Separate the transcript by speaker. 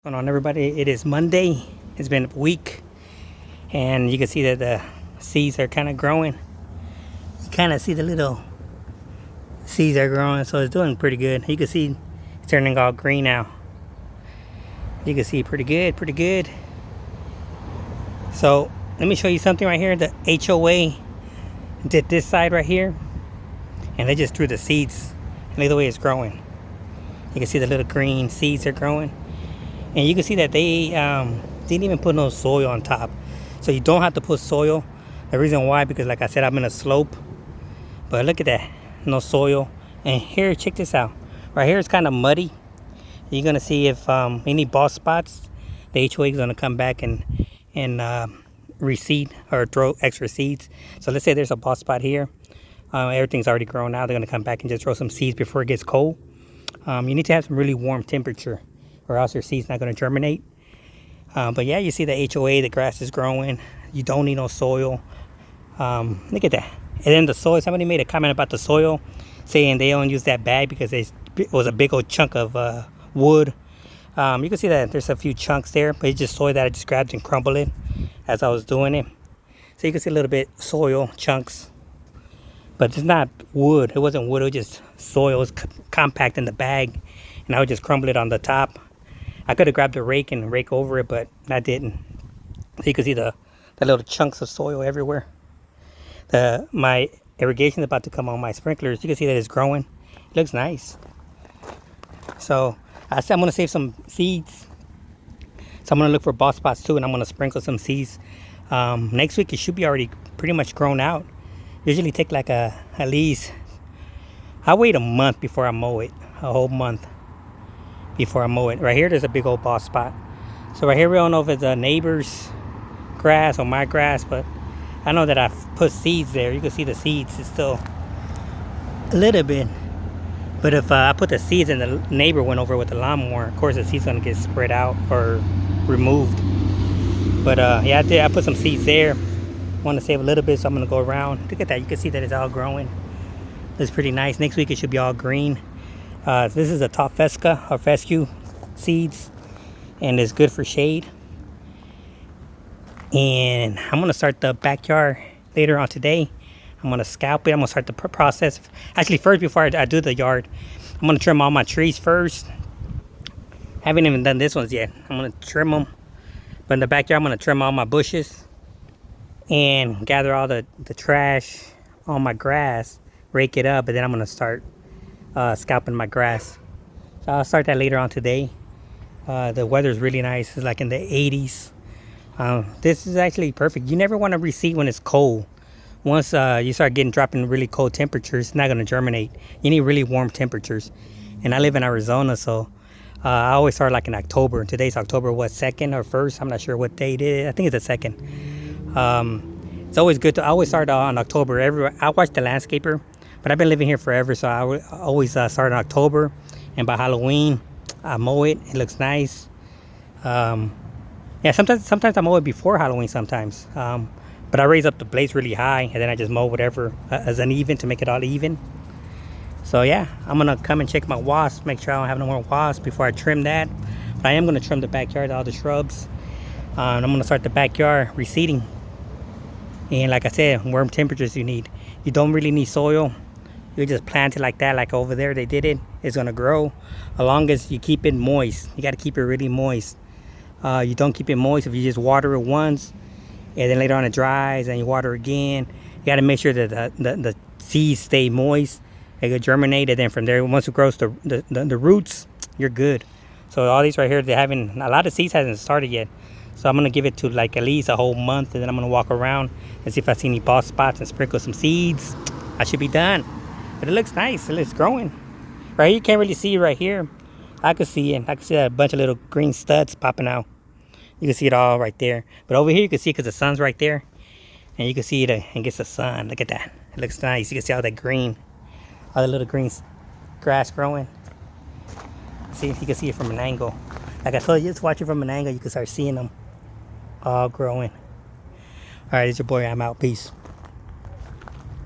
Speaker 1: What's going on, everybody? It is Monday. It's been a week, and you can see that the seeds are kind of growing. You kind of see the little seeds are growing, so it's doing pretty good. You can see it's turning all green now. You can see pretty good, pretty good. So let me show you something right here. The HOA did this side right here, and they just threw the seeds. And look the way it's growing. You can see the little green seeds are growing. And you can see that they didn't even put no soil on top. So you don't have to put soil. The reason why, because like I said, I'm in a slope. But look at that, no soil. And here, check this out. Right here, it's kind of muddy. You're gonna see if any bald spots, the HOA is gonna come back and reseed or throw extra seeds. So let's say there's a bald spot here. Everything's already grown out. They're gonna come back and just throw some seeds before it gets cold. You need to have some really warm temperature, or else your seed's not going to germinate. But yeah, you see the HOA, the grass is growing. You don't need no soil. Look at that. And then the soil, somebody made a comment about the soil, saying they don't use that bag because it was a big old chunk of wood. You can see that there's a few chunks there, but it's just soil that I just grabbed and crumbled it as I was doing it. So you can see a little bit soil chunks, but it's not wood. It wasn't wood, it was just soil. It was compact in the bag, and I would just crumble it on the top. I could have grabbed a rake and rake over it, but I didn't. So you can see the little chunks of soil everywhere. My irrigation is about to come on my sprinklers. You can see that it's growing. It looks nice. So I said I'm gonna save some seeds. So I'm gonna look for bald spots too, and I'm gonna sprinkle some seeds. Next week it should be already pretty much grown out. Usually take like at least, I wait a month before I mow it, a whole month before I mow it. Right here, there's a big old bald spot. So right here, we don't know if it's a neighbor's grass or my grass, but I know that I've put seeds there. You can see the seeds, it's still a little bit. But if I put the seeds and the neighbor went over with the lawnmower, of course the seeds gonna get spread out or removed. But yeah, I put some seeds there. Want to save a little bit, so I'm gonna go around. Look at that, you can see that it's all growing. It's pretty nice. Next week it should be all green. This is a top fescue seeds, and it's good for shade. And I'm gonna start the backyard later on today. I'm gonna scalp it. I'm gonna start the process. Actually, first, before I do the yard, I'm gonna trim all my trees first. Haven't even done this ones yet. I'm gonna trim them. But in the backyard, I'm gonna trim all my bushes and gather all the trash on my grass, rake it up, and then I'm gonna start scalping my grass. So I'll start that later on today. The weather's really nice. It's like in the 80s. This is actually perfect. You never want to reseed when it's cold. Once you start dropping really cold temperatures, it's not going to germinate. You need really warm temperatures. And I live in Arizona, so I always start like in October. Today's October, what, 2nd or 1st? I'm not sure what date it is. I think it's the 2nd. It's always good to always start on October. I watch The Landscaper, but I've been living here forever, so I always start in October. And by Halloween, I mow it. It looks nice. Yeah, sometimes I mow it before Halloween sometimes. But I raise up the blades really high, and then I just mow whatever as uneven to make it all even. So yeah, I'm gonna come and check my wasps, make sure I don't have no more wasps before I trim that. But I am gonna trim the backyard, all the shrubs. And I'm gonna start the backyard reseeding. And like I said, warm temperatures you need. You don't really need soil. You just plant it like that, like over there they did it. It's gonna grow as long as you keep it moist. You gotta keep it really moist. You don't keep it moist if you just water it once, and then later on it dries and you water again. You got to make sure that the seeds stay moist. They get germinated, and then from there, once it grows the roots, you're good. So all these right here, a lot of seeds hasn't started yet. So I'm gonna give it to like at least a whole month, and then I'm gonna walk around and see if I see any bald spots and sprinkle some seeds. I should be done. But it looks nice. It's growing. Right here, you can't really see it right here. I can see it. I can see a bunch of little green studs popping out. You can see it all right there. But over here you can see because the sun's right there. And you can see it and gets the sun. Look at that. It looks nice. You can see all that green. All the little green grass growing. See, you can see it from an angle. Like I told you, just watch it from an angle. You can start seeing them all growing. Alright, it's your boy. I'm out. Peace.